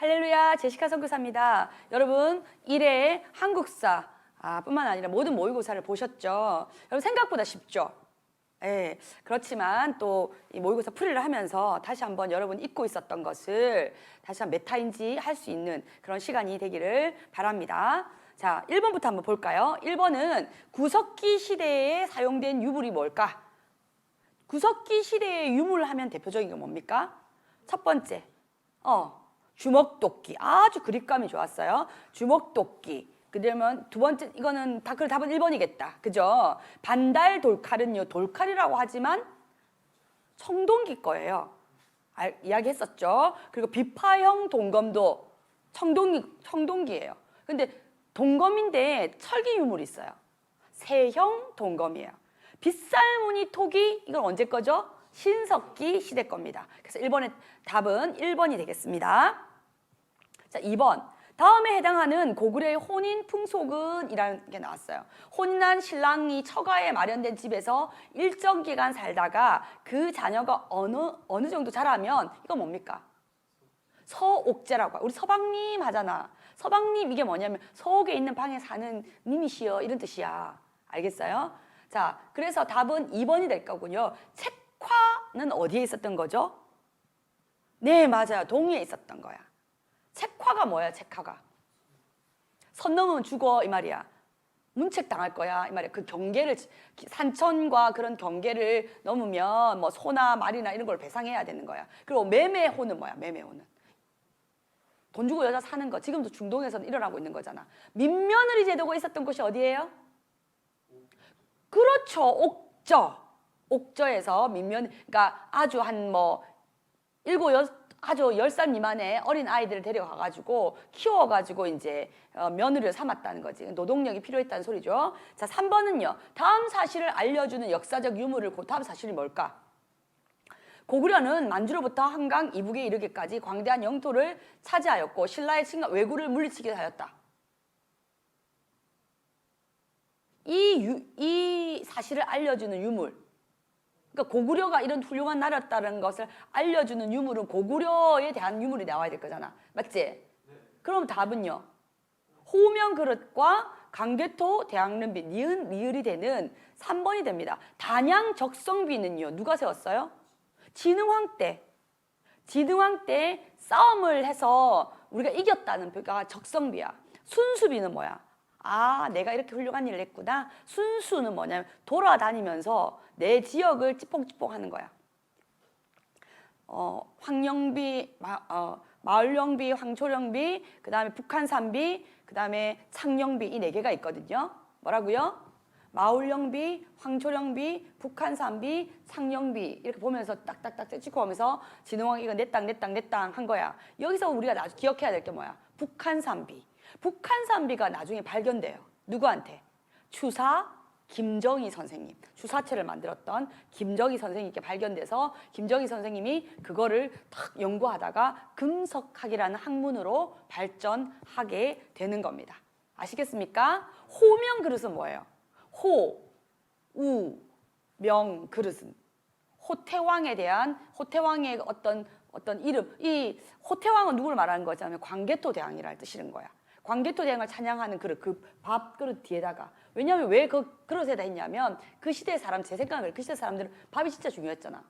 할렐루야, 제시카 선교사입니다. 여러분, 1회 한국사 뿐만 아니라 모든 모의고사를 보셨죠? 여러분 생각보다 쉽죠? 예, 그렇지만 또 이 모의고사 풀이를 하면서 다시 한번 여러분 잊고 있었던 것을 다시 한번 메타인지 할 수 있는 그런 시간이 되기를 바랍니다. 자, 1번부터 한번 볼까요? 1번은 구석기 시대에 사용된 유물이 뭘까? 구석기 시대의 유물 하면 대표적인 게 뭡니까? 첫 번째, 주먹도끼. 아주 그립감이 좋았어요. 주먹도끼. 그러면 두 번째, 이거는 답은 1번이겠다. 그죠? 반달 돌칼은요, 돌칼이라고 하지만 청동기 거예요. 이야기했었죠. 그리고 비파형 동검도 청동기예요. 근데 동검인데 철기 유물이 있어요. 세형 동검이에요. 빗살무늬 토기, 이건 언제 거죠? 신석기 시대 겁니다. 그래서 1번의 답은 1번이 되겠습니다. 자, 2번. 다음에 해당하는 고구려의 혼인 풍속은 이라는 게 나왔어요. 혼인한 신랑이 처가에 마련된 집에서 일정 기간 살다가 그 자녀가 어느 정도 자라면 이건 뭡니까? 서옥제라고. 우리 서방님 하잖아. 서방님 이게 뭐냐면 서옥에 있는 방에 사는 님이시여 이런 뜻이야. 알겠어요? 자, 그래서 답은 2번이 될 거군요. 책화는 어디에 있었던 거죠? 네, 맞아요. 동의에 있었던 거야. 책화가 뭐야? 책화가 선 넘으면 죽어 이 말이야. 문책 당할 거야 이 말이야. 그 경계를, 산천과 그런 경계를 넘으면 뭐 소나 말이나 이런 걸 배상해야 되는 거야. 그리고 매매호는 뭐야? 매매호는 돈 주고 여자 사는 거. 지금도 중동에서는 일어나고 있는 거잖아. 민며느리 제도가 있었던 곳이 어디예요? 그렇죠. 옥저에서 그러니까 아주 한 뭐 10살 미만의 어린 아이들을 데려가가지고 키워가지고 이제 며느리를 삼았다는 거지. 노동력이 필요했다는 소리죠. 자, 3번은요. 다음 사실을 알려주는 역사적 유물을 다음 사실이 뭘까? 고구려는 만주로부터 한강 이북에 이르기까지 광대한 영토를 차지하였고 신라의 왜구를 물리치게 하였다. 이 사실을 알려주는 유물, 그러니까 고구려가 이런 훌륭한 나라였다는 것을 알려주는 유물은 고구려에 대한 유물이 나와야 될 거잖아. 맞지? 네. 그럼 답은요. 호명 그릇과 강개토 대학릉비, 니은 리을이 되는 3번이 됩니다. 단양 적성비는요. 누가 세웠어요? 진흥왕 때. 진흥왕 때 싸움을 해서 우리가 이겼다는 표가 적성비야. 순수비는 뭐야? 아, 내가 이렇게 훌륭한 일을 했구나. 순수는 뭐냐면 돌아다니면서 내 지역을 찌뽕찌뽕 하는 거야. 황령비, 마을령비, 황초령비, 그 다음에 북한산비, 그 다음에 창령비, 이 4개가 있거든요. 뭐라고요? 마을령비, 황초령비, 북한산비, 창령비 이렇게 보면서 딱딱딱 찍고 오면서 진흥왕이 이거 내 땅 한 거야. 여기서 우리가 기억해야 될 게 뭐야? 북한산비. 북한산비가 나중에 발견돼요. 누구한테? 추사 김정희 선생님, 추사체를 만들었던 김정희 선생님께 발견돼서 김정희 선생님이 그거를 탁 연구하다가 금석학이라는 학문으로 발전하게 되는 겁니다. 아시겠습니까? 호명 그릇은 뭐예요? 호, 우, 명 그릇은 호태왕에 대한 호태왕의 어떤 이름. 이 호태왕은 누구를 말하는 거냐면 광개토 대왕이라는 뜻이는 거야. 광개토 대왕을 찬양하는 그릇, 그 밥그릇 뒤에다가. 왜냐하면 왜 그 그릇에다 했냐면 그 시대 사람, 제 생각을 그 시대 사람들은 밥이 진짜 중요했잖아.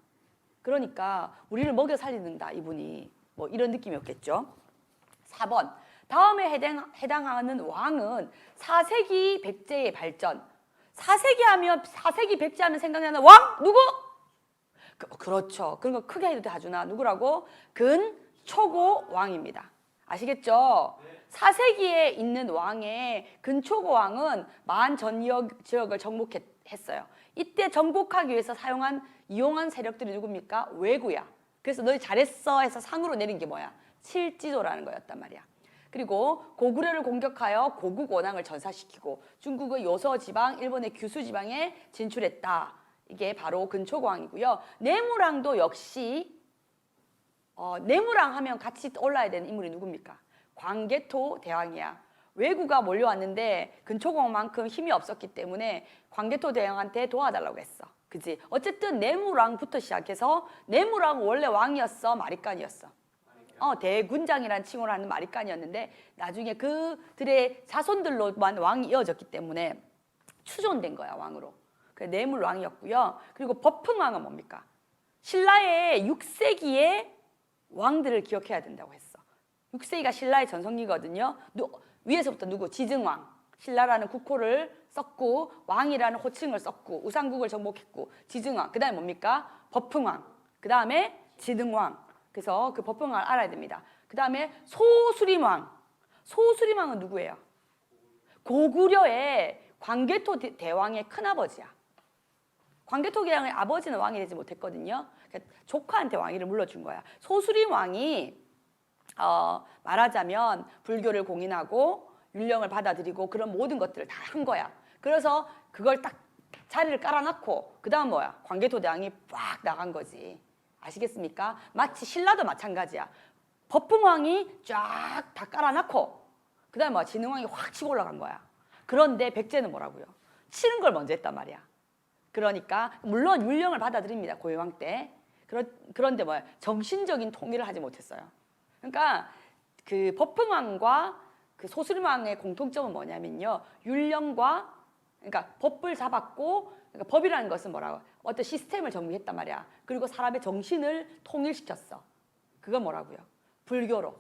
그러니까 우리를 먹여 살리는다 이분이, 뭐 이런 느낌이었겠죠. 4번. 다음에 해당하는 왕은 4세기 백제의 발전. 4세기 백제 하면 생각나는 왕? 누구? 그렇죠. 그런 거 크게 해도 돼, 하준아. 누구라고? 근초고 왕입니다. 아시겠죠? 4세기에 있는 왕의 근초고 왕은 만 전 지역을 정복했어요. 이때 정복하기 위해서 이용한 세력들이 누굽니까? 왜구야. 그래서 너희 잘했어 해서 상으로 내린 게 뭐야? 칠지도라는 거였단 말이야. 그리고 고구려를 공격하여 고국 원앙을 전사시키고 중국의 요서 지방, 일본의 규수 지방에 진출했다. 이게 바로 근초고 왕이고요. 내무랑도 역시 내무랑 하면 같이 올라야 되는 인물이 누굽니까? 광개토 대왕이야. 왜구가 몰려왔는데 근초고왕만큼 힘이 없었기 때문에 광개토 대왕한테 도와달라고 했어. 그지? 어쨌든 내무랑부터 시작해서 내무랑 원래 왕이었어? 마리간이었어? 대군장이라는 칭호를 하는 마리깐이었는데 나중에 그들의 자손들로만 왕이 이어졌기 때문에 추존된 거야 왕으로. 그 뇌물 왕이었고요. 그리고 버풍왕은 뭡니까? 신라의 6세기의 왕들을 기억해야 된다고 했어. 6세기가 신라의 전성기거든요. 위에서부터 누구? 지증왕. 신라라는 국호를 썼고 왕이라는 호칭을 썼고 우상국을 정복했고 지증왕. 그 다음에 뭡니까? 버풍왕. 그 다음에 지등왕. 그래서 그 버풍왕을 알아야 됩니다. 그 다음에 소수림왕. 소수림왕은 누구예요? 고구려의 광개토 대왕의 큰아버지야. 광개토 대왕의 아버지는 왕이 되지 못했거든요. 그러니까 조카한테 왕위를 물려준 거야. 소수림왕이 말하자면 불교를 공인하고 율령을 받아들이고 그런 모든 것들을 다 한 거야. 그래서 그걸 딱 자리를 깔아놨고 그 다음 뭐야? 광개토 대왕이 빡 나간 거지. 아시겠습니까? 마치 신라도 마찬가지야. 버풍왕이 쫙 다 깔아놨고 그 다음에 뭐야? 진흥왕이 확 치고 올라간 거야. 그런데 백제는 뭐라고요? 치는 걸 먼저 했단 말이야. 그러니까 물론 율령을 받아들입니다. 고유왕 때. 그런데 뭐야? 정신적인 통일을 하지 못했어요. 그러니까 그 버풍왕과 그 소수림왕의 공통점은 뭐냐면요. 율령과 그러니까 법을 잡았고 그러니까 법이라는 것은 뭐라고? 어떤 시스템을 정비했단 말이야. 그리고 사람의 정신을 통일시켰어. 그건 뭐라고요? 불교로.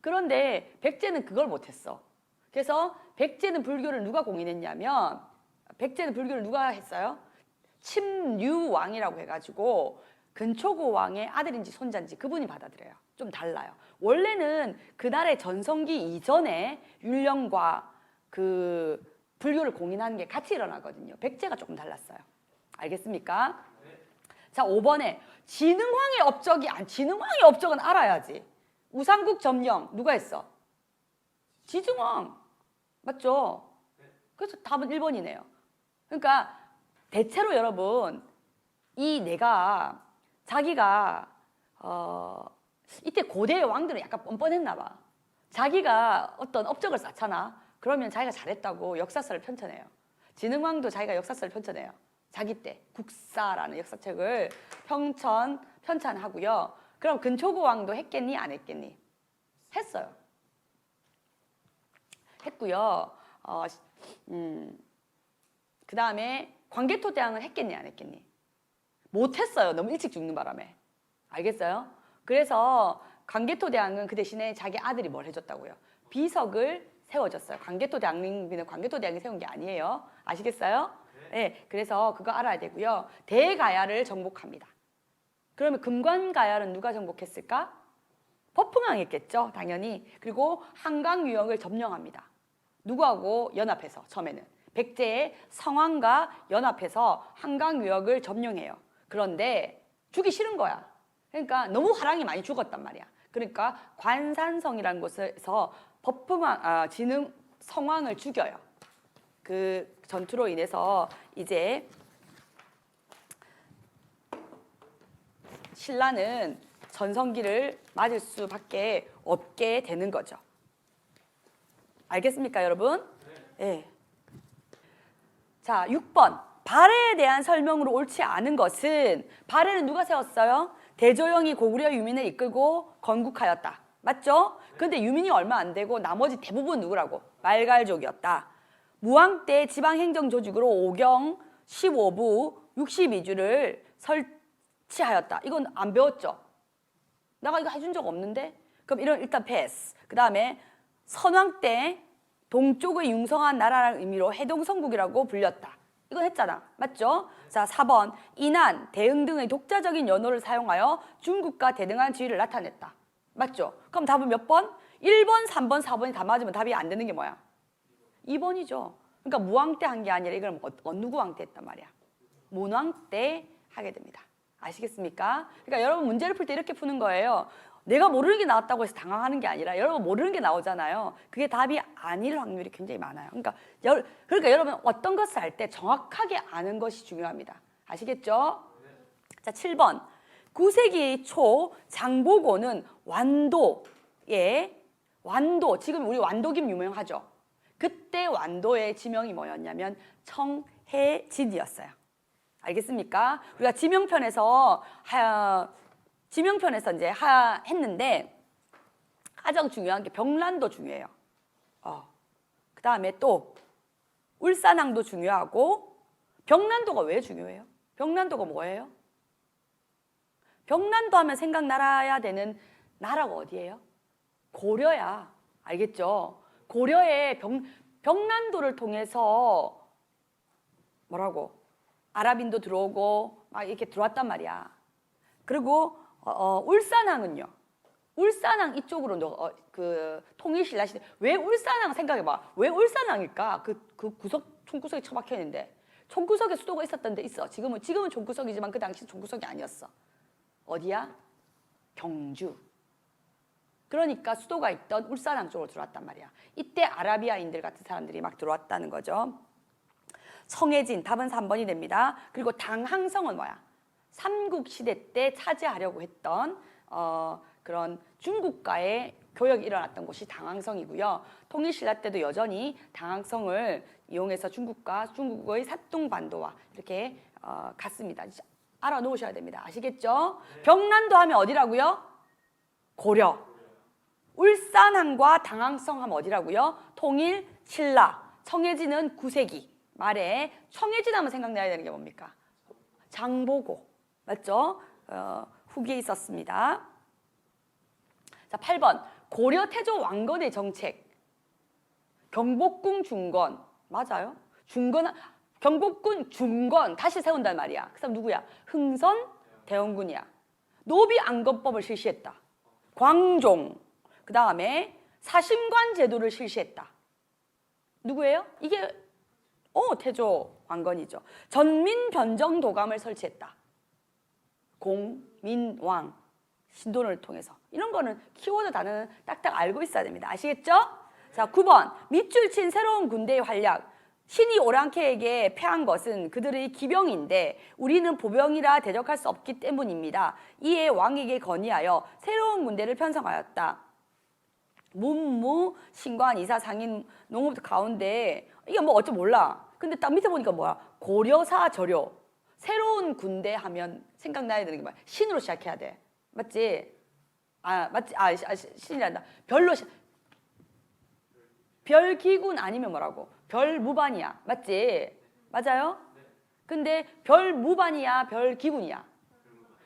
그런데 백제는 그걸 못했어. 그래서 백제는 불교를 누가 공인했냐면 백제는 불교를 누가 했어요? 침류왕이라고 해가지고 근초고 왕의 아들인지 손자인지 그분이 받아들여요. 좀 달라요. 원래는 그날의 전성기 이전에 율령과 그 불교를 공인하는 게 같이 일어나거든요. 백제가 조금 달랐어요. 알겠습니까? 자, 5번에 진흥왕의 업적이 진흥왕의 업적은 알아야지. 우상국 점령 누가 했어? 지증왕. 맞죠? 그래서 답은 1번이네요. 그러니까 대체로 여러분 이 내가 자기가 이때 고대의 왕들은 약간 뻔뻔했나 봐. 자기가 어떤 업적을 쌓잖아. 그러면 자기가 잘했다고 역사서를 펼쳐내요. 진흥왕도 자기가 역사서를 펼쳐내요. 자기 때 국사라는 역사책을 편찬하고요. 그럼 근초고 왕도 했겠니? 안 했겠니? 했어요. 했고요. 그 다음에 광개토 대왕은 했겠니? 안 했겠니? 못했어요. 너무 일찍 죽는 바람에. 알겠어요? 그래서 광개토 대왕은 그 대신에 자기 아들이 뭘 해줬다고요? 비석을 세워줬어요. 광개토 대왕비는 광개토 대왕이 세운 게 아니에요. 아시겠어요? 네. 그래서 그거 알아야 되고요. 대가야를 정복합니다. 그러면 금관가야는 누가 정복했을까? 버풍왕이 했겠죠. 당연히. 그리고 한강 유역을 점령합니다. 누구하고 연합해서 처음에는. 백제의 성왕과 연합해서 한강 유역을 점령해요. 그런데 죽기 싫은 거야. 그러니까 너무 화랑이 많이 죽었단 말이야. 그러니까 관산성이라는 곳에서 진흥 성왕을 죽여요. 그 전투로 인해서 이제 신라는 전성기를 맞을 수밖에 없게 되는 거죠. 알겠습니까, 여러분? 네. 자, 6번. 발해에 대한 설명으로 옳지 않은 것은 발해는 누가 세웠어요? 대조영이 고구려 유민을 이끌고 건국하였다. 맞죠? 근데 유민이 얼마 안 되고 나머지 대부분 누구라고? 말갈족이었다. 무왕 때 지방행정조직으로 오경 15부 62주를 설치하였다. 이건 안 배웠죠? 내가 이거 해준 적 없는데? 그럼 이런 일단 패스. 그 다음에 선왕 때 동쪽의 융성한 나라라는 의미로 해동성국이라고 불렸다. 이건 했잖아. 맞죠? 자, 4번. 인한, 대흥 등의 독자적인 연호를 사용하여 중국과 대등한 지위를 나타냈다. 맞죠? 그럼 답은 몇 번? 1번, 3번, 4번이 다 맞으면 답이 안 되는 게 뭐야? 2번이죠. 그러니까 무왕 때 한 게 아니라 이걸 누구 왕 때 했단 말이야? 문왕 때 하게 됩니다. 아시겠습니까? 그러니까 여러분 문제를 풀 때 이렇게 푸는 거예요. 내가 모르는 게 나왔다고 해서 당황하는 게 아니라 여러분 모르는 게 나오잖아요. 그게 답이 아닐 확률이 굉장히 많아요. 그러니까 여러분 어떤 것을 할 때 정확하게 아는 것이 중요합니다. 아시겠죠? 자, 7번. 9세기 초 장보고는 완도, 지금 우리 완도김 유명하죠? 그때 완도의 지명이 뭐였냐면 청해진이었어요. 알겠습니까? 우리가 지명편에서 이제 했는데 가장 중요한 게 병란도 중요해요. 그 다음에 또 울산항도 중요하고 병란도가 왜 중요해요? 병란도가 뭐예요? 병란도 하면 생각나야 되는 나라가 어디예요? 고려야. 알겠죠? 고려의 병란도를 통해서 뭐라고? 아랍인도 들어오고 막 이렇게 들어왔단 말이야. 그리고 울산항은요. 울산항 이쪽으로 통일신라 시대 왜 울산항 생각해봐. 왜 울산항일까? 그 총구석에 처박혀 있는데 총구석에 수도가 있었던 데 있어. 지금은 총구석이지만 그 당시 총구석이 아니었어. 어디야? 경주. 그러니까 수도가 있던 울산항 쪽으로 들어왔단 말이야. 이때 아라비아인들 같은 사람들이 막 들어왔다는 거죠. 성해진 답은 3번이 됩니다. 그리고 당항성은 뭐야? 삼국시대 때 차지하려고 했던 그런 중국과의 교역이 일어났던 곳이 당항성이고요. 통일신라 때도 여전히 당항성을 이용해서 중국의 사뚱반도와 이렇게 갔습니다. 알아놓으셔야 됩니다. 아시겠죠? 병란도 하면 어디라고요? 고려. 울산항과 당항성 하면 어디라고요? 통일, 신라. 청해진은 9세기 말에 청해진 하면 생각나야 되는 게 뭡니까? 장보고. 맞죠? 후기에 있었습니다. 자, 8번. 고려 태조 왕건의 정책. 경복궁 중건. 맞아요? 경복궁 중건 다시 세운단 말이야. 그 사람 누구야? 흥선 대원군이야. 노비 안건법을 실시했다. 광종. 그 다음에 사심관 제도를 실시했다. 누구예요? 이게 태조 왕건이죠. 전민 변정 도감을 설치했다. 공민왕 신돈을 통해서. 이런 거는 키워드 단어는 딱딱 알고 있어야 됩니다. 아시겠죠? 자, 9번. 밑줄 친 새로운 군대의 활약. 신이 오랑캐에게 패한 것은 그들의 기병인데 우리는 보병이라 대적할 수 없기 때문입니다. 이에 왕에게 건의하여 새로운 군대를 편성하였다. 문무, 신관, 이사, 상인, 농업 가운데 이게 뭐 어찌 몰라. 근데 딱 밑에 보니까 뭐야? 고려사 저료. 새로운 군대 하면 생각나야 되는 게 뭐야? 신으로 시작해야 돼. 맞지? 맞지? 신이란다. 별기군 아니면 뭐라고? 별무반이야. 맞지? 맞아요? 근데 별무반이야? 별기군이야?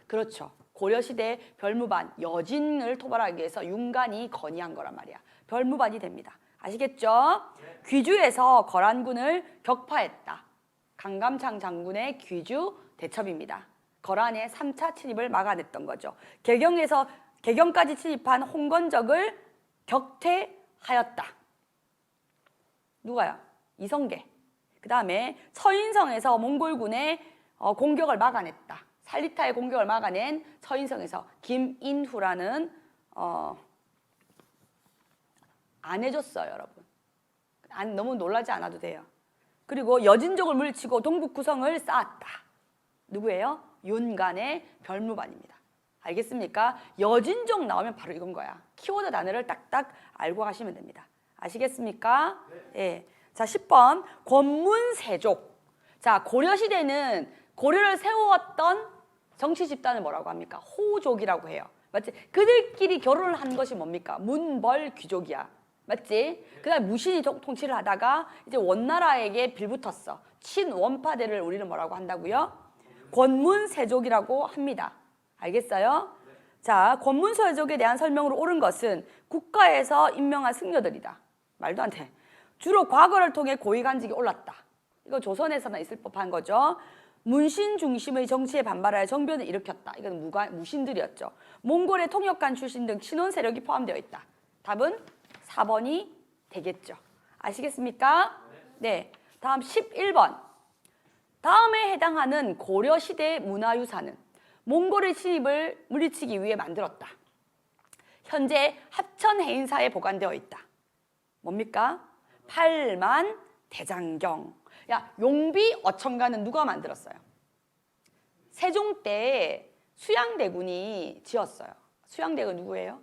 그렇죠. 고려시대 별무반, 여진을 토벌하기 위해서 윤관이 건의한 거란 말이야. 별무반이 됩니다. 아시겠죠? 귀주에서 거란군을 격파했다. 강감창 장군의 귀주 대첩입니다. 거란의 3차 침입을 막아냈던 거죠. 개경까지 침입한 홍건적을 격퇴하였다. 누가요? 이성계. 그 다음에 서인성에서 몽골군의 공격을 막아냈다. 살리타의 공격을 막아낸 서인성에서 김인후라는 안 해줬어요, 여러분. 너무 놀라지 않아도 돼요. 그리고 여진족을 물리치고 동북 구성을 쌓았다. 누구예요? 윤간의 별무반입니다. 알겠습니까? 여진족 나오면 바로 이건 거야. 키워드 단어를 딱딱 알고 가시면 됩니다. 아시겠습니까? 네. 자, 10번 권문세족. 자, 고려시대는 고려를 세웠던 정치 집단을 뭐라고 합니까? 호족이라고 해요. 맞지? 그들끼리 결혼을 한 것이 뭡니까? 문벌 귀족이야. 맞지? 그 다음에 무신이 통치를 하다가 이제 원나라에게 빌붙었어. 친원파대를 우리는 뭐라고 한다고요? 권문세족이라고 합니다. 알겠어요? 자, 권문세족에 대한 설명으로 옳은 것은 국가에서 임명한 승려들이다. 말도 안 돼. 주로 과거를 통해 고위관직에 올랐다. 이거 조선에서나 있을 법한 거죠. 문신 중심의 정치에 반발하여 정변을 일으켰다. 이건 무신들이었죠. 몽골의 통역관 출신 등 친원 세력이 포함되어 있다. 답은 4번이 되겠죠. 아시겠습니까? 네. 다음 11번. 다음에 해당하는 고려시대 문화유산은 몽골의 침입을 물리치기 위해 만들었다. 현재 합천해인사에 보관되어 있다. 뭡니까? 팔만 대장경. 야, 용비 어천가는 누가 만들었어요? 세종 때 수양대군이 지었어요. 수양대군 누구예요?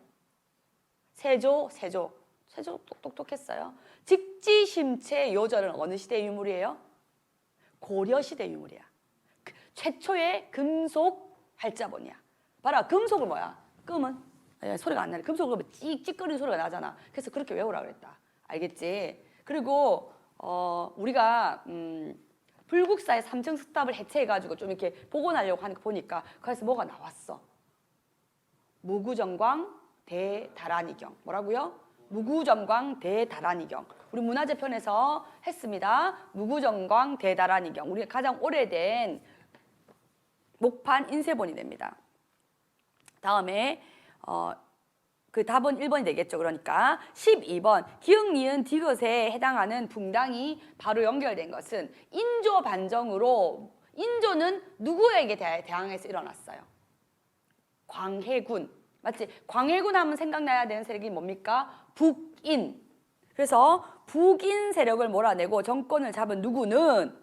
세조 똑똑했어요. 직지심체 요절은 어느 시대 유물이에요? 고려시대 유물이야. 최초의 금속 활자본이야. 봐라, 금속은 뭐야? 금은 소리가 안 나네. 금속으로 찍찍거리는 소리가 나잖아. 그래서 그렇게 외우라 그랬다. 알겠지? 그리고 우리가 불국사의 삼층석답을 해체해가지고 좀 이렇게 복원하려고 하는 거 보니까 그래서 뭐가 나왔어? 무구정광 대다란이경. 뭐라고요? 무구정광 대다란이경. 우리 문화재 편에서 했습니다. 무구정광 대다란이경. 우리가 가장 오래된 목판 인쇄본이 됩니다. 다음에 그 답은 1번이 되겠죠. 그러니까 12번 기역, 니은, 디귿에 해당하는 붕당이 바로 연결된 것은 인조 반정으로 인조는 누구에게 대항해서 일어났어요? 광해군. 맞지? 광해군 하면 생각나야 되는 세력이 뭡니까? 북인. 그래서 북인 세력을 몰아내고 정권을 잡은 누구는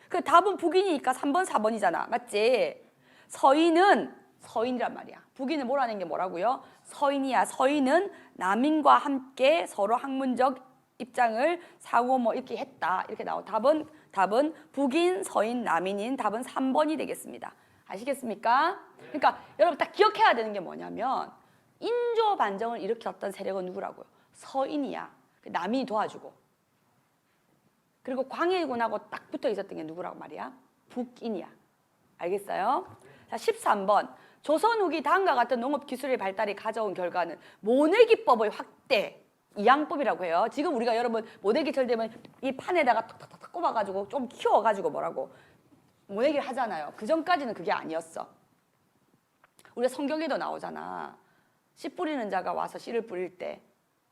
그 답은 북인이니까 3번, 4번이잖아. 맞지? 서인이란 말이야. 북인을 몰아낸 게 뭐라고요? 서인이야. 서인은 남인과 함께 서로 학문적 입장을 사고 뭐 이렇게 했다. 이렇게 나오. 답은 북인, 서인, 남인인 답은 3번이 되겠습니다. 아시겠습니까? 그러니까 여러분 딱 기억해야 되는 게 뭐냐면 인조 반정을 일으켰던 세력은 누구라고요? 서인이야. 남인이 도와주고. 그리고 광해군하고 딱 붙어 있었던 게 누구라고 말이야? 북인이야. 알겠어요? 자, 13번. 조선 후기 다음과 같은 농업 기술의 발달이 가져온 결과는 모내기법의 확대, 이양법이라고 해요. 지금 우리가 여러분 모내기철 되면 이 판에다가 탁탁탁 꼽아가지고 좀 키워가지고 뭐라고 모내기를 하잖아요. 그 전까지는 그게 아니었어. 우리가 성경에도 나오잖아. 씨 뿌리는 자가 와서 씨를 뿌릴 때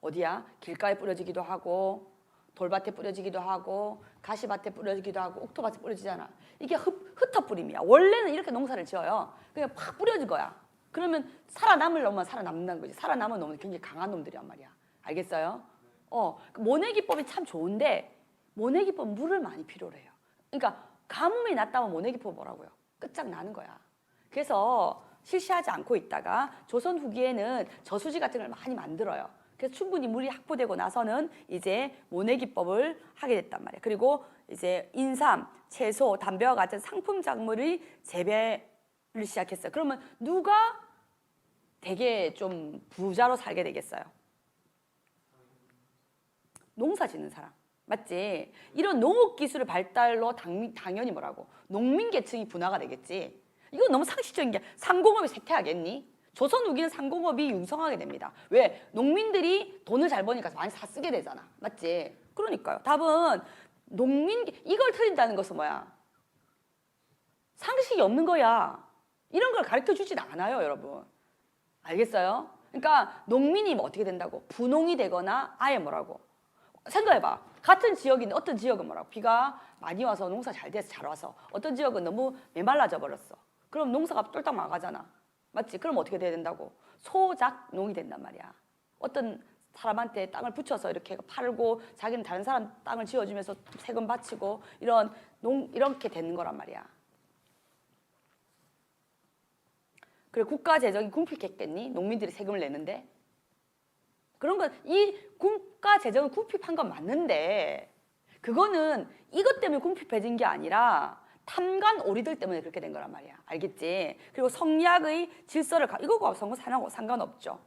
어디야? 길가에 뿌려지기도 하고 돌밭에 뿌려지기도 하고 가시밭에 뿌려지기도 하고 옥토밭에 뿌려지잖아. 이게 흩어 뿌림이야. 원래는 이렇게 농사를 지어요. 그냥 팍 뿌려진 거야. 그러면 살아남을 놈만 살아남는다는 거지. 살아남은 놈은 굉장히 강한 놈들이란 말이야. 알겠어요? 모내기법이 참 좋은데 모내기법은 물을 많이 필요로 해요. 그러니까 가뭄이 났다면 모내기법 뭐라고요? 끝장나는 거야. 그래서 실시하지 않고 있다가 조선 후기에는 저수지 같은 걸 많이 만들어요. 그래서 충분히 물이 확보되고 나서는 이제 모내기법을 하게 됐단 말이에요. 그리고 이제 인삼, 채소, 담배와 같은 상품 작물의 재배를 시작했어요. 그러면 누가 되게 좀 부자로 살게 되겠어요? 농사 짓는 사람. 맞지? 이런 농업 기술의 발달로 당연히 뭐라고? 농민 계층이 분화가 되겠지. 이건 너무 상식적인 게 상공업이 쇠퇴하겠니? 조선 후기는 상공업이 융성하게 됩니다. 왜? 농민들이 돈을 잘 버니까 많이 사 쓰게 되잖아. 맞지? 그러니까요. 답은 이걸 틀린다는 것은 뭐야? 상식이 없는 거야. 이런 걸 가르쳐 주진 않아요, 여러분. 알겠어요? 그러니까 농민이 뭐 어떻게 된다고? 분농이 되거나 아예 뭐라고? 생각해봐. 같은 지역인데 어떤 지역은 뭐라고? 비가 많이 와서 농사 잘 돼서 잘 와서 어떤 지역은 너무 메말라져 버렸어. 그럼 농사가 쫄딱 망하잖아. 맞지? 그럼 어떻게 돼야 된다고? 소작농이 된단 말이야. 어떤 사람한테 땅을 붙여서 이렇게 팔고 자기는 다른 사람 땅을 지어주면서 세금 바치고 이렇게 되는 거란 말이야. 그래 국가 재정이 궁핍했겠니? 농민들이 세금을 내는데. 그런 건 이 국가 재정은 궁핍한 건 맞는데 그거는 이것 때문에 궁핍해진 게 아니라 탐관 오리들 때문에 그렇게 된 거란 말이야. 알겠지? 그리고 성리학의 질서를 이거하고 상관없죠.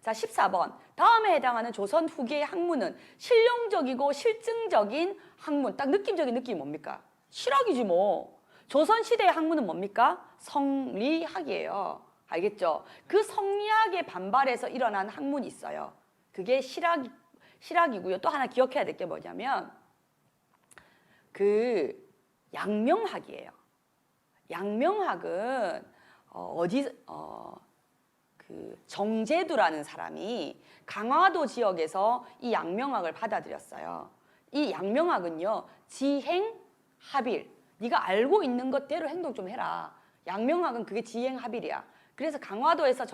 자, 14번. 다음에 해당하는 조선 후기의 학문은 실용적이고 실증적인 학문. 딱 느낌적인 느낌이 뭡니까? 실학이지 뭐. 조선 시대의 학문은 뭡니까? 성리학이에요. 알겠죠? 그 성리학에 반발해서 일어난 학문이 있어요. 그게 실학이고요. 또 하나 기억해야 될 게 뭐냐면 그 양명학이에요. 양명학은 그 정제두라는 사람이 강화도 지역에서 이 양명학을 받아들였어요. 이 양명학은요, 지행합일. 네가 알고 있는 것대로 행동 좀 해라. 양명학은 그게 지행합일이야. 그래서 강화도에서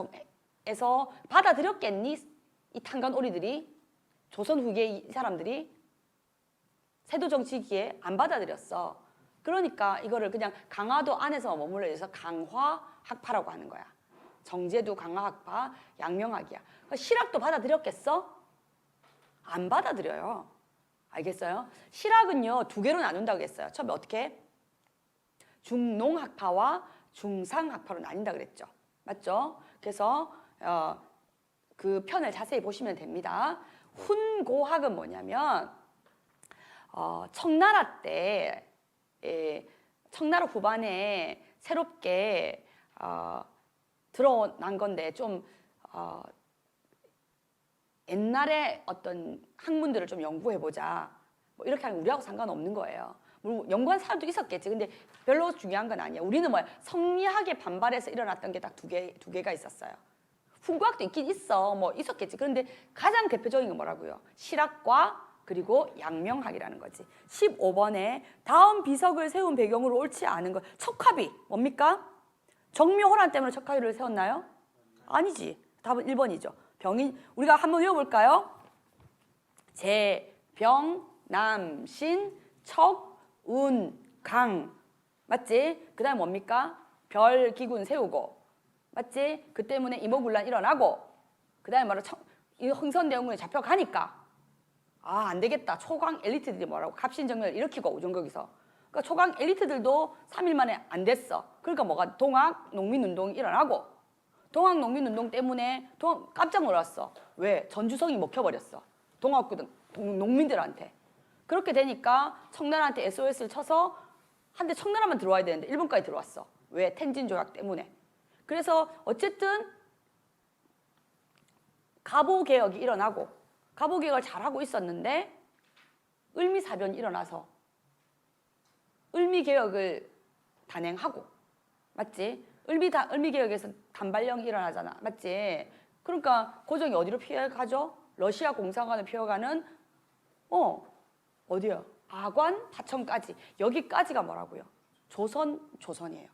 받아들였겠니? 이 탄간오리들이 조선 후기에 이 사람들이 세도 정치기에 안 받아들였어. 그러니까 이거를 그냥 강화도 안에서 머물러 있어서 강화학파라고 하는 거야. 정제두, 강화학파, 양명학이야. 실학도 받아들였겠어? 안 받아들여요. 알겠어요? 실학은요 2개로 나눈다고 했어요. 처음에 어떻게? 중농학파와 중상학파로 나뉜다 그랬죠. 맞죠? 그래서 그 편을 자세히 보시면 됩니다. 훈고학은 뭐냐면 청나라 때 청나라 후반에 새롭게 드러난 건데 좀 옛날에 어떤 학문들을 좀 연구해보자. 뭐 이렇게 하면 우리하고 상관없는 거예요. 물론 연구한 사람도 있었겠지. 근데 별로 중요한 건 아니야. 우리는 뭐 성리학에 반발해서 일어났던 게 딱 두 개가 있었어요. 훈과학도 있긴 있어. 뭐 있었겠지. 그런데 가장 대표적인 건 뭐라고요? 실학과 그리고 양명학이라는 거지. 15번에 다음 비석을 세운 배경으로 옳지 않은 것. 척화비 뭡니까? 정묘호란 때문에 척화비를 세웠나요? 아니지. 답은 1번이죠. 병인 우리가 한번 외워볼까요? 재, 병, 남, 신, 척, 운, 강. 맞지? 그 다음에 뭡니까? 별, 기군 세우고. 맞지? 그 때문에 이모군란 일어나고. 그 다음에 뭐라 이 흥선대원군에 잡혀가니까 안 되겠다. 초강 엘리트들이 뭐라고 갑신정변을 일으키고 우정거기서. 그러니까 초강 엘리트들도 3일 만에 안 됐어. 그러니까 뭐가 동학 농민운동이 일어나고 동학 농민운동 때문에 깜짝 놀랐어. 왜? 전주성이 먹혀버렸어. 동학구등 농민들한테. 그렇게 되니까 청나라한테 SOS를 쳐서 한데 청나라만 들어와야 되는데 일본까지 들어왔어. 왜? 텐진 조약 때문에. 그래서 어쨌든 갑오개혁이 일어나고 갑오개혁을 잘하고 있었는데 을미사변이 일어나서 을미개혁을 단행하고 맞지? 을미개혁에서 단발령이 일어나잖아. 맞지? 그러니까 고종이 어디로 피해가죠? 러시아 공산관을 피해가는 어디요? 아관, 파천까지. 여기까지가 뭐라고요? 조선이에요.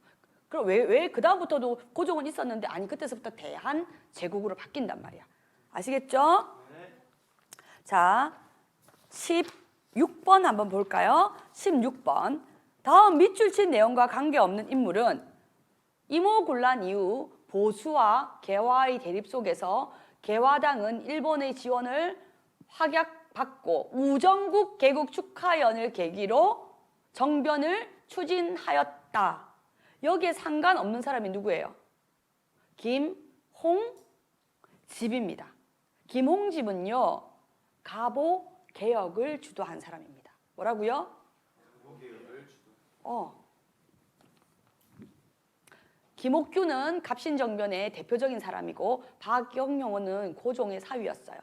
그럼 왜 그 다음부터도 고종은 있었는데 아니 그때서부터 대한 제국으로 바뀐단 말이야. 아시겠죠? 네. 자, 16번 한번 볼까요? 16번. 다음 밑줄 친 내용과 관계없는 인물은 이모군란 이후 보수와 개화의 대립 속에서 개화당은 일본의 지원을 확약받고 우정국 개국 축하연을 계기로 정변을 추진하였다. 여기에 상관없는 사람이 누구예요? 김홍집입니다. 김홍집은요, 갑오 개혁을 주도한 사람입니다. 뭐라고요? 갑오 개혁을 주도. 김옥규는 갑신정변의 대표적인 사람이고 박영용은 고종의 사위였어요.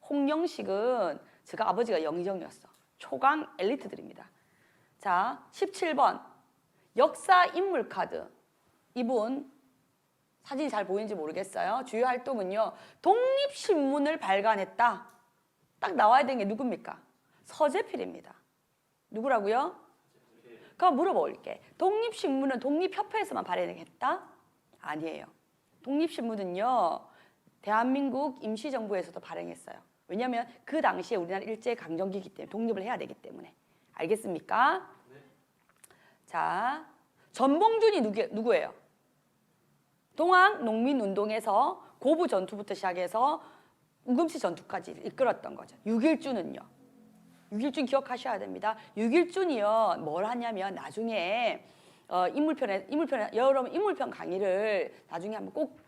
홍영식은 제가 아버지가 영의정이었어. 초강 엘리트들입니다. 자, 17번 역사 인물 카드. 이분 사진이 잘 보이는지 모르겠어요. 주요 활동은요. 독립신문을 발간했다. 딱 나와야 되는 게 누굽니까? 서재필입니다. 누구라고요? 그럼 물어볼게. 독립신문은 독립협회에서만 발행했다? 아니에요. 독립신문은요. 대한민국 임시정부에서도 발행했어요. 왜냐하면 그 당시에 우리나라 일제강점기이기 때문에 독립을 해야 되기 때문에. 알겠습니까? 네. 자, 전봉준이 누구예요? 동학농민운동에서 고부 전투부터 시작해서 우금씨 전투까지 이끌었던 거죠. 6.1주는요. 6.1준 기억하셔야 됩니다. 6.1준이요. 뭘 하냐면 나중에 여러분 인물편 강의를 나중에 한번 꼭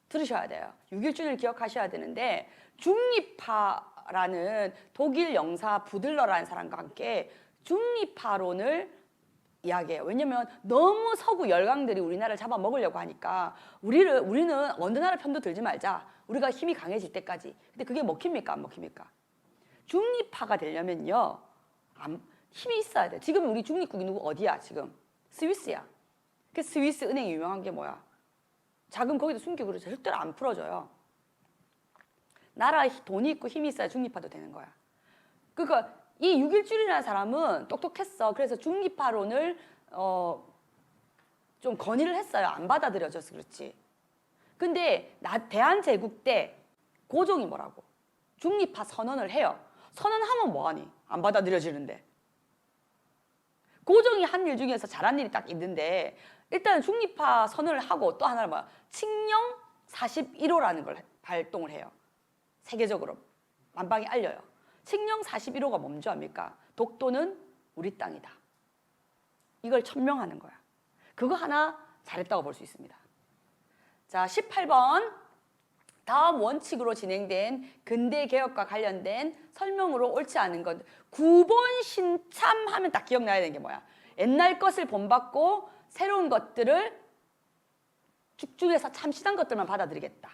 들으셔야 돼요. 6.1준을 기억하셔야 되는데 중립파라는 독일 영사 부들러라는 사람과 함께 중립파론을 이야기해요. 왜냐면 너무 서구 열강들이 우리나라를 잡아먹으려고 하니까 우리는 어느 나라 편도 들지 말자. 우리가 힘이 강해질 때까지. 근데 그게 먹힙니까? 안 먹힙니까? 중립파가 되려면요. 힘이 있어야 돼. 지금 우리 중립국이 어디야 지금? 스위스야. 그 스위스 은행이 유명한 게 뭐야? 자금 거기다 숨기고 그러죠. 절대로 안 풀어줘요. 나라에 돈이 있고 힘이 있어야 중립파도 되는 거야. 그러니까 이 6.1줄이라는 사람은 똑똑했어. 그래서 중립파론을 좀 건의를 했어요. 안 받아들여져서 그렇지. 근데 대한제국 때 고종이 뭐라고? 중립파 선언을 해요. 선언하면 뭐하니? 안 받아들여지는데. 고종이 한 일 중에서 잘한 일이 딱 있는데 일단 중립파 선언을 하고 또 하나를 뭐야? 칙령 41호라는 걸 발동을 해요. 세계적으로 만방에 알려요. 칙령 41호가 뭔지 압니까? 독도는 우리 땅이다. 이걸 천명하는 거야. 그거 하나 잘했다고 볼 수 있습니다. 자, 18번 다음 원칙으로 진행된 근대 개혁과 관련된 설명으로 옳지 않은 것. 구본 신참하면 딱 기억나야 되는 게 뭐야? 옛날 것을 본받고 새로운 것들을 쭉중에서 참신한 것들만 받아들이겠다.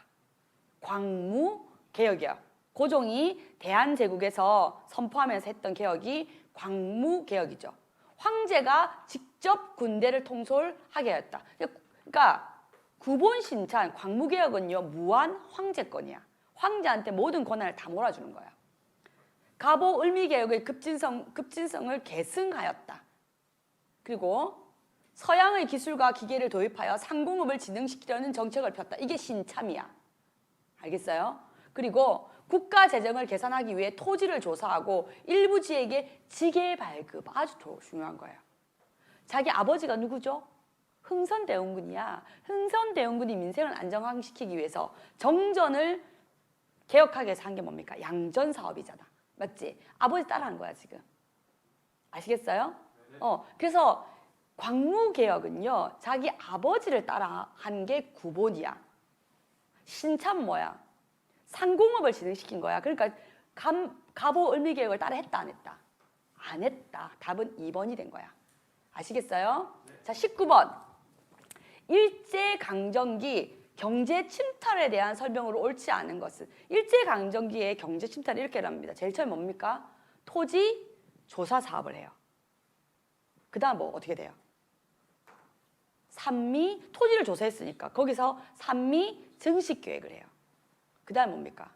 광무 개혁이야. 고종이 대한제국에서 선포하면서 했던 개혁이 광무 개혁이죠. 황제가 직접 군대를 통솔하게 하였다. 그러니까 구본신찬 광무개혁은요 무한 황제권이야. 황제한테 모든 권한을 다 몰아주는 거야. 가보 을미개혁의 급진성을 계승하였다. 그리고 서양의 기술과 기계를 도입하여 상공업을 진흥시키려는 정책을 폈다. 이게 신참이야. 알겠어요? 그리고 국가 재정을 계산하기 위해 토지를 조사하고 일부 지에게 지계 발급. 아주 중요한 거예요. 자기 아버지가 누구죠? 흥선대원군이야. 흥선대원군이 민생을 안정화시키기 위해서 정전을 개혁하기 위해서 한 게 뭡니까? 양전사업이잖아. 맞지? 아버지 따라한 거야 지금. 아시겠어요? 그래서 광무개혁은요 자기 아버지를 따라한 게 구본이야. 신참 뭐야? 상공업을 진행시킨 거야. 그러니까 가보 을미개혁을 따라 했다 안 했다? 안 했다. 답은 2번이 된 거야. 아시겠어요? 자 19번 일제강점기 경제 침탈에 대한 설명으로 옳지 않은 것은. 일제강점기의 경제 침탈이 이렇게 합니다. 제일 처음 뭡니까? 토지 조사 사업을 해요. 그 다음 뭐 어떻게 돼요? 산미 토지를 조사했으니까 거기서 산미 증식 계획을 해요. 그 다음 뭡니까?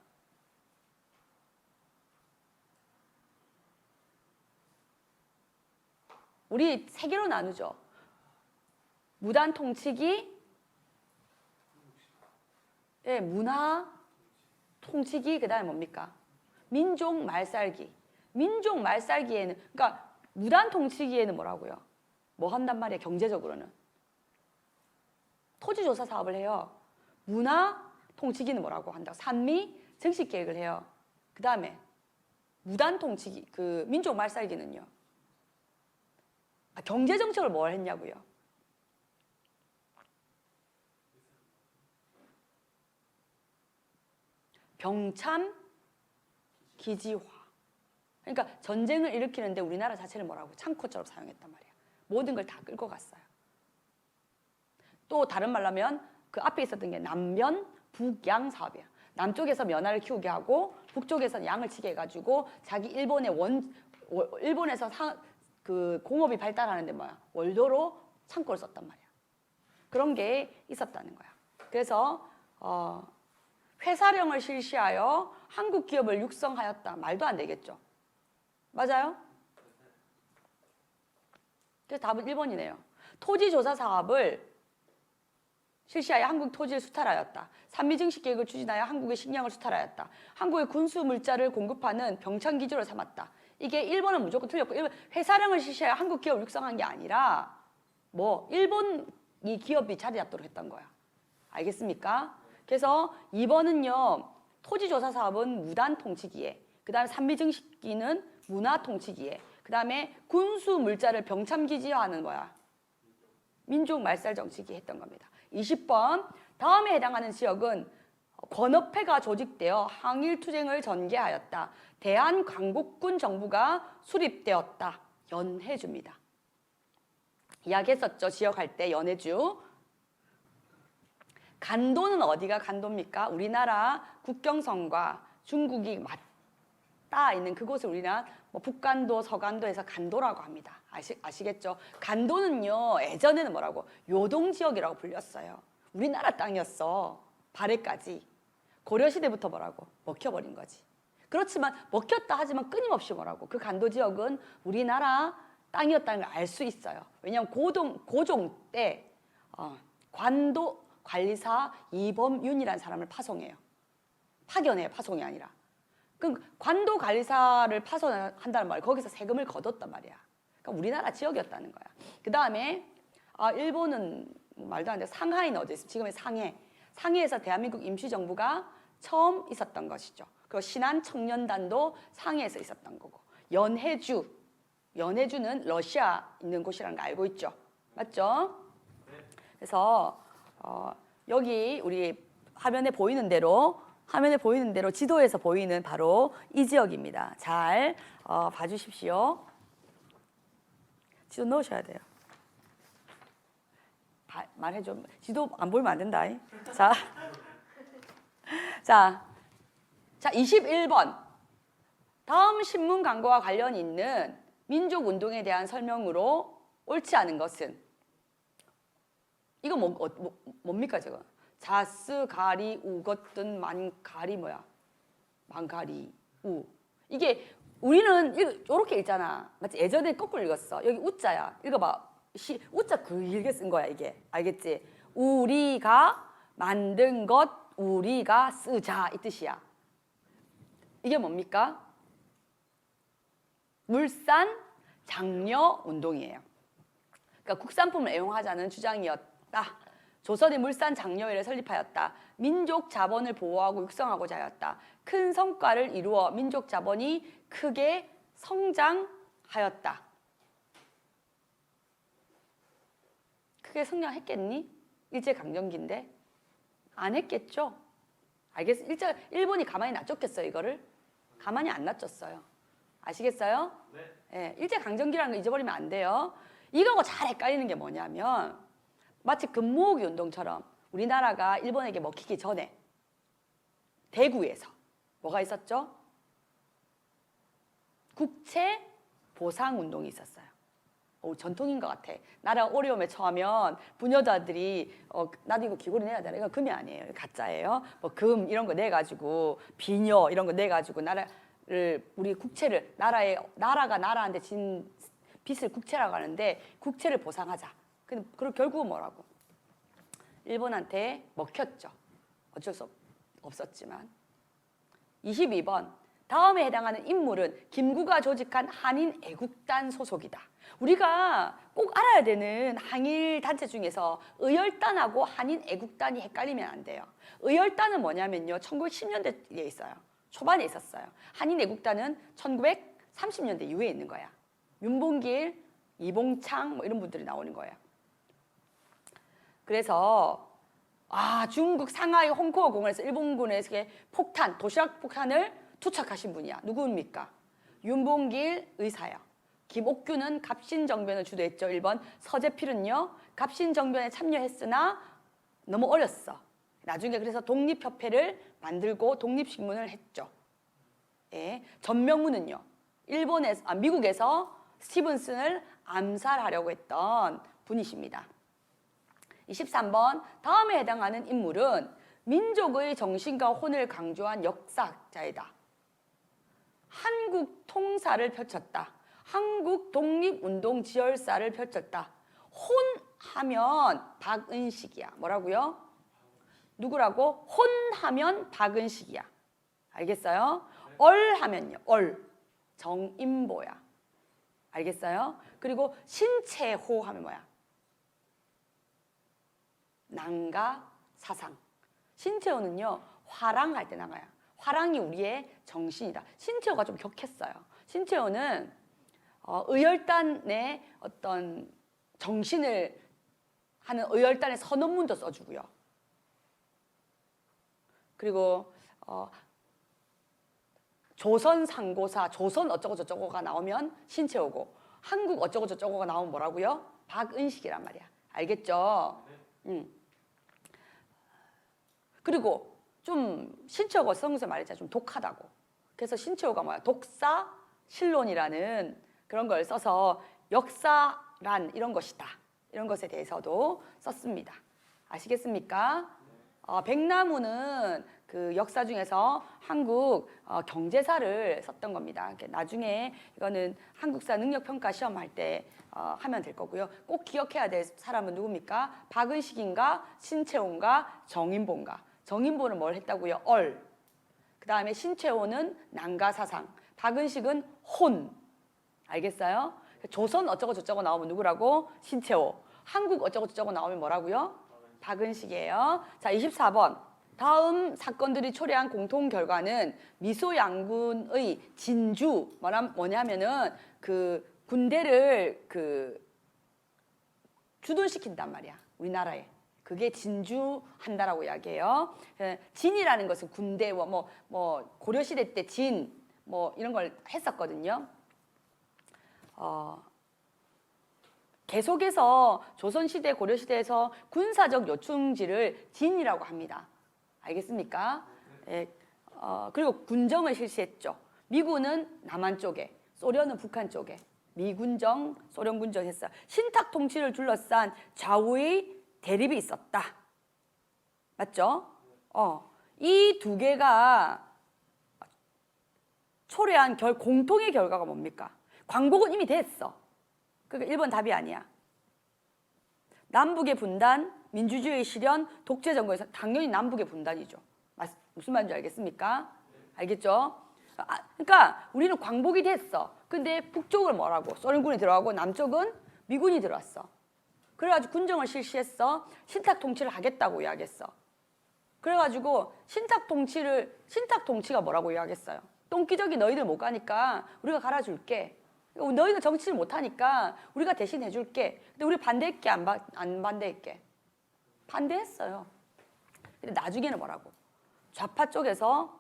우리 세 개로 나누죠. 무단 통치기, 예, 문화 통치기, 그 다음에 뭡니까? 민족 말살기. 민족 말살기에는, 그러니까 무단 통치기에는 뭐라고요? 뭐 한단 말이에요? 경제적으로는 토지 조사 사업을 해요. 문화 통치기는 뭐라고 한다고? 산미 증식 계획을 해요. 그 다음에 무단 통치기, 그 민족 말살기는요. 경제 정책을 뭘 했냐고요? 병참 기지화. 그러니까 전쟁을 일으키는데 우리나라 자체를 뭐라고? 창고처럼 사용했단 말이야. 모든 걸 다 끌고 갔어요. 또 다른 말로 하면 그 앞에 있었던 게 남면 북양 사업이야. 남쪽에서 면화를 키우게 하고 북쪽에서 양을 치게 해가지고 자기 일본에서 그 공업이 발달하는데 뭐야? 월도로 창고를 썼단 말이야. 그런 게 있었다는 거야. 그래서 회사령을 실시하여 한국 기업을 육성하였다. 말도 안 되겠죠. 맞아요? 그래서 답은 1번이네요. 토지조사 사업을 실시하여 한국 토지를 수탈하였다. 산미증식 계획을 추진하여 한국의 식량을 수탈하였다. 한국의 군수 물자를 공급하는 병창기지로 삼았다. 이게 1번은 무조건 틀렸고, 회사령을 실시하여 한국 기업을 육성한 게 아니라 뭐 일본 이 기업이 자리 잡도록 했던 거야. 알겠습니까? 그래서 2번은요. 토지조사 사업은 무단 통치기에, 그 다음에 산미증식기는 문화 통치기에, 그 다음에 군수 물자를 병참기지화하는 뭐야? 민족 말살 정치기 했던 겁니다. 20번 다음에 해당하는 지역은 권업회가 조직되어 항일투쟁을 전개하였다. 대한광복군 정부가 수립되었다. 연해주입니다. 이야기했었죠. 지역할 때 연해주. 간도는 어디가 간도입니까? 우리나라 국경선과 중국이 맞닿아 있는 그곳을 우리나라 뭐 북간도, 서간도에서 간도라고 합니다. 아시겠죠? 간도는요 예전에는 뭐라고? 요동지역이라고 불렸어요. 우리나라 땅이었어. 발해까지. 고려시대부터 뭐라고? 먹혀버린 거지. 그렇지만 먹혔다 하지만 끊임없이 뭐라고? 그 간도 지역은 우리나라 땅이었다는 걸 알 수 있어요. 왜냐하면 고종 때 관도 관리사 이범윤이라는 사람을 파견해요. 파송이 아니라. 그럼 관도 관리사를 파송한다는 말, 거기서 세금을 거뒀단 말이야. 그러니까 우리나라 지역이었다는 거야. 그 다음에 일본은 말도 안 돼. 상하이는 어디 있어? 지금의 상해. 상해에서 대한민국 임시정부가 처음 있었던 것이죠. 그리고 신한 청년단도 상해에서 있었던 거고. 연해주는 러시아 있는 곳이라는 거 알고 있죠? 맞죠? 그래서 여기 우리 화면에 보이는 대로 화면에 보이는 대로 지도에서 보이는 바로 이 지역입니다. 잘 봐주십시오. 지도 넣으셔야 돼요. 말해줘. 지도 안 보이면 안 된다. 자, 자, 21번. 다음 신문 광고와 관련 있는 민족 운동에 대한 설명으로 옳지 않은 것은 이거 뭡니까 저거? 자스 가리 우거든 만가리 뭐야? 만가리 우. 이게 우리는 이렇게 읽잖아. 맞지? 예전에 거꾸로 읽었어. 여기 우자야. 읽어봐. 우자 길게 쓴 거야 이게. 알겠지? 우리가 만든 것 우리가 쓰자 이 뜻이야. 이게 뭡니까? 물산 장려 운동이에요. 그러니까 국산품을 애용하자는 주장이었다. 조선이 물산 장려회를 설립하였다. 민족 자본을 보호하고 육성하고자 하였다. 큰 성과를 이루어 민족 자본이 크게 성장하였다. 크게 성장했겠니? 일제강점기인데? 안 했겠죠? 알겠어? 일본이 가만히 놔줬겠어요, 이거를? 가만히 안 놔줬어요. 아시겠어요? 네. 예, 일제강점기라는 거 잊어버리면 안 돼요. 이거하고 잘 헷갈리는 게 뭐냐면 마치 금모으기 운동처럼 우리나라가 일본에게 먹히기 전에 대구에서 뭐가 있었죠? 국채 보상 운동이 있었어요. 전통인 것 같아. 나라 어려움에 처하면 부녀자들이 나도 이거 귀걸이 내야 되나? 이건 금이 아니에요. 가짜예요. 뭐 금 이런 거 내가지고 비녀 이런 거 내가지고 나라를 우리 국채를 나라가 나라한테 진 빚을 국채라고 하는데 국채를 보상하자. 그리고 결국은 뭐라고? 일본한테 먹혔죠. 어쩔 수 없었지만. 22번. 다음에 해당하는 인물은 김구가 조직한 한인 애국단 소속이다. 우리가 꼭 알아야 되는 항일 단체 중에서 의열단하고 한인 애국단이 헷갈리면 안 돼요. 의열단은 뭐냐면요. 1910년대에 있어요. 초반에 있었어요. 한인 애국단은 1930년대 이후에 있는 거야. 윤봉길, 이봉창 뭐 이런 분들이 나오는 거예요. 그래서 중국 상하이 홍콩 공원에서 일본군에서 폭탄, 도시락 폭탄을 투척하신 분이야. 누구입니까? 윤봉길 의사요. 김옥규는 갑신정변을 주도했죠. 1번. 서재필은요. 갑신정변에 참여했으나 너무 어렸어. 나중에 그래서 독립협회를 만들고 독립신문을 했죠. 예. 전명훈은요. 미국에서 스티븐슨을 암살하려고 했던 분이십니다. 23번. 다음에 해당하는 인물은 민족의 정신과 혼을 강조한 역사자이다. 한국 통사를 펼쳤다. 한국 독립운동 지열사를 펼쳤다. 혼하면 박은식이야. 뭐라고요? 누구라고? 혼하면 박은식이야. 알겠어요? 얼하면요. 정인보야. 알겠어요? 그리고 신채호 하면 뭐야? 난가사상. 신채호는요. 화랑할 때 나가요. 화랑이 우리의 정신이다. 신채호가 좀 격했어요. 신채호는 의열단의 어떤 정신을 하는 의열단의 선언문도 써주고요. 그리고 조선 상고사, 조선 어쩌고 저쩌고가 나오면 신채호고 한국 어쩌고 저쩌고가 나오면 뭐라고요? 박은식이란 말이야. 알겠죠? 그리고 좀 신채호가 성서 말했잖아. 좀 독하다고. 그래서 신채호가 뭐야? 독사 신론이라는 그런 걸 써서 역사란 이런 것이다. 이런 것에 대해서도 썼습니다. 아시겠습니까? 백나무는 그 역사 중에서 한국 경제사를 썼던 겁니다. 나중에 이거는 한국사 능력평가 시험할 때 하면 될 거고요. 꼭 기억해야 될 사람은 누굽니까? 박은식인가? 신채호인가? 정인보인가? 정인보는 뭘 했다고요? 그 다음에 신채호는 난가사상, 박은식은 혼. 알겠어요? 조선 어쩌고 저쩌고 나오면 누구라고? 신채호. 한국 어쩌고 저쩌고 나오면 뭐라고요? 박은식이에요. 자, 24번. 다음 사건들이 초래한 공통 결과는 미소 양군의 진주 뭐냐면은 그 군대를 주둔시킨단 말이야. 우리나라에. 그게 진주한다라고 이야기해요. 진이라는 것은 군대 뭐 고려시대 때 진 뭐 이런 걸 했었거든요. 계속해서 조선시대 고려시대에서 군사적 요충지를 진이라고 합니다. 알겠습니까? 예, 그리고 군정을 실시했죠. 미군은 남한 쪽에, 소련은 북한 쪽에 미군정, 소련군정 했어요. 신탁 통치를 둘러싼 좌우의 대립이 있었다. 맞죠? 이 두 개가 초래한 공통의 결과가 뭡니까? 광복은 이미 됐어. 그러니까 1번 답이 아니야. 남북의 분단, 민주주의 실현, 독재 정권에서 당연히 남북의 분단이죠. 무슨 말인지 알겠습니까? 알겠죠? 그러니까 우리는 광복이 됐어. 근데 북쪽은 뭐라고? 소련군이 들어가고 남쪽은 미군이 들어왔어. 그래가지고 군정을 실시했어. 신탁 통치를 하겠다고 이야기했어. 그래가지고 신탁 통치가 뭐라고 이야기했어요? 똥기저귀 너희들 못 가니까 우리가 갈아줄게. 너희가 정치를 못하니까 우리가 대신 해줄게. 근데 우리 반대했게 안 반대했게? 반대했어요. 근데 나중에는 뭐라고? 좌파 쪽에서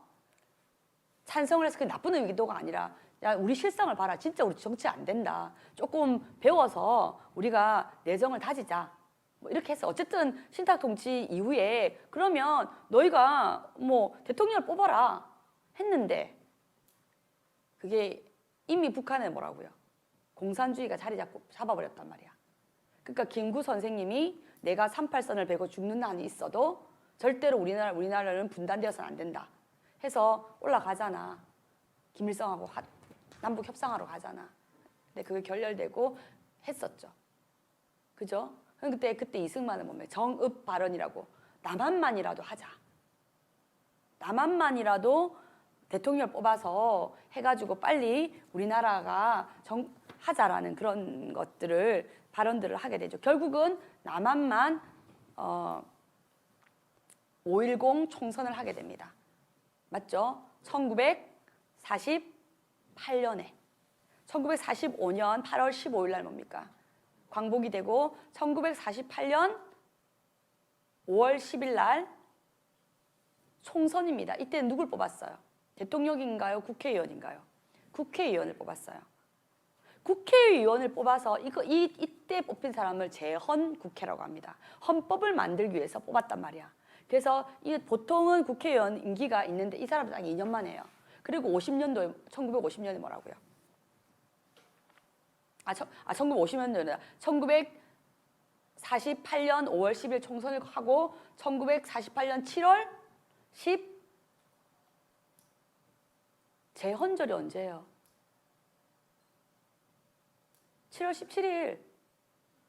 찬성을 해서 그게 나쁜 의도가 아니라 야 우리 실상을 봐라. 진짜 우리 정치 안 된다. 조금 배워서 우리가 내정을 다지자. 뭐 이렇게 해서 어쨌든 신탁 통치 이후에 그러면 너희가 뭐 대통령을 뽑아라 했는데 그게 이미 북한에 뭐라고요? 공산주의가 자리 잡아버렸단 말이야. 그러니까 김구 선생님이 내가 38선을 베고 죽는 한이 있어도 절대로 우리나라는 분단되어서는 안 된다 해서 올라가잖아. 김일성하고 남북 협상하러 가잖아. 근데 그게 결렬되고 했었죠. 그죠? 그때 이승만은 뭡니까? 정읍 발언이라고 남한만이라도 하자. 남한만이라도 대통령을 뽑아서 해가지고 빨리 우리나라가 하자라는 그런 발언들을 하게 되죠. 결국은 남한만 5.10 총선을 하게 됩니다. 맞죠? 1948년에 1945년 8월 15일 날 뭡니까? 광복이 되고 1948년 5월 10일 날 총선입니다. 이때 누굴 뽑았어요? 대통령인가요? 국회의원인가요? 국회의원을 뽑았어요. 국회의원을 뽑아서 이때 뽑힌 사람을 재헌국회라고 합니다. 헌법을 만들기 위해서 뽑았단 말이야. 그래서 보통은 국회의원 임기가 있는데 이 사람은 딱 2년만 해요. 그리고 1950년에 뭐라고요? 1950년도에 1948년 5월 10일 총선을 하고 1948년 7월 10 재헌절이 언제예요? 7월 17일.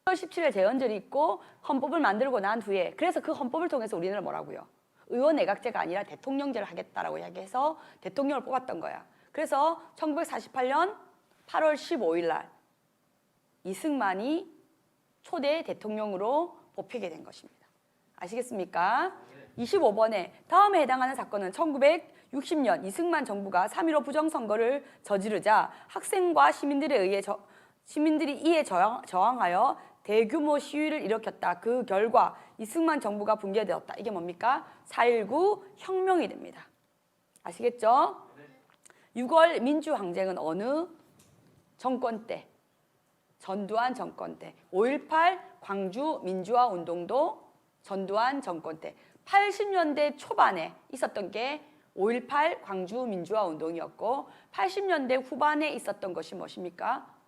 7월 17일 재헌절이 있고 헌법을 만들고 난 후에 그래서 그 헌법을 통해서 우리는 뭐라고요? 의원 내각제가 아니라 대통령제를 하겠다라고 이야기해서 대통령을 뽑았던 거야. 그래서 1948년 8월 15일 날 이승만이 초대 대통령으로 뽑히게 된 것입니다. 아시겠습니까? 25번에 다음에 해당하는 사건은 1960년 이승만 정부가 3.15 부정선거를 저지르자 학생과 시민들이 이에 저항하여 대규모 시위를 일으켰다. 그 결과 이승만 정부가 붕괴되었다. 이게 뭡니까? 4.19 혁명이 됩니다. 아시겠죠? 6월 민주항쟁은 어느 정권 때? 전두환 정권 때. 5.18 광주 민주화 운동도 전두환 정권 때. 80년대 초반에 있었던 게 5.18 광주 민주화 운동이었고 80년대 후반에 있었던 것이 무엇입니까?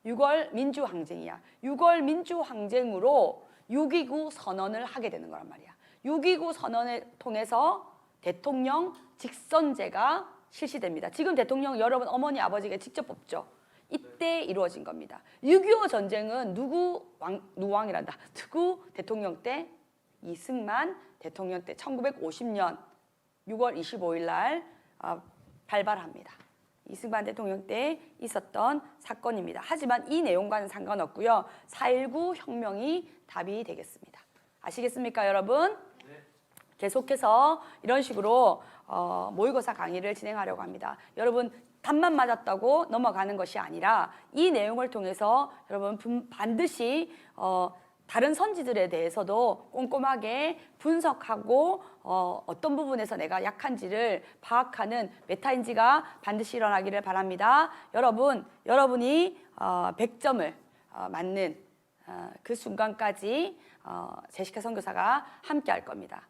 6월 민주항쟁이야. 6월 민주항쟁으로 6.29 선언을 하게 되는 거란 말이야. 6.29 선언을 통해서 대통령 직선제가 실시됩니다. 지금 대통령 여러분 어머니 아버지가 직접 뽑죠. 이때 이루어진 겁니다. 6.25 전쟁은 누구 대통령 때? 이승만 대통령 때 1950년 6월 25일 날 발발합니다. 이승만 대통령 때 있었던 사건입니다. 하지만 이 내용과는 상관없고요. 4.19 혁명이 답이 되겠습니다. 아시겠습니까, 여러분? 네. 계속해서 이런 식으로 모의고사 강의를 진행하려고 합니다. 여러분 답만 맞았다고 넘어가는 것이 아니라 이 내용을 통해서 여러분 반드시 다른 선지들에 대해서도 꼼꼼하게 분석하고 어떤 부분에서 내가 약한지를 파악하는 메타인지가 반드시 일어나기를 바랍니다. 여러분이 100점을 맞는 그 순간까지 제시카 선교사가 함께 할 겁니다.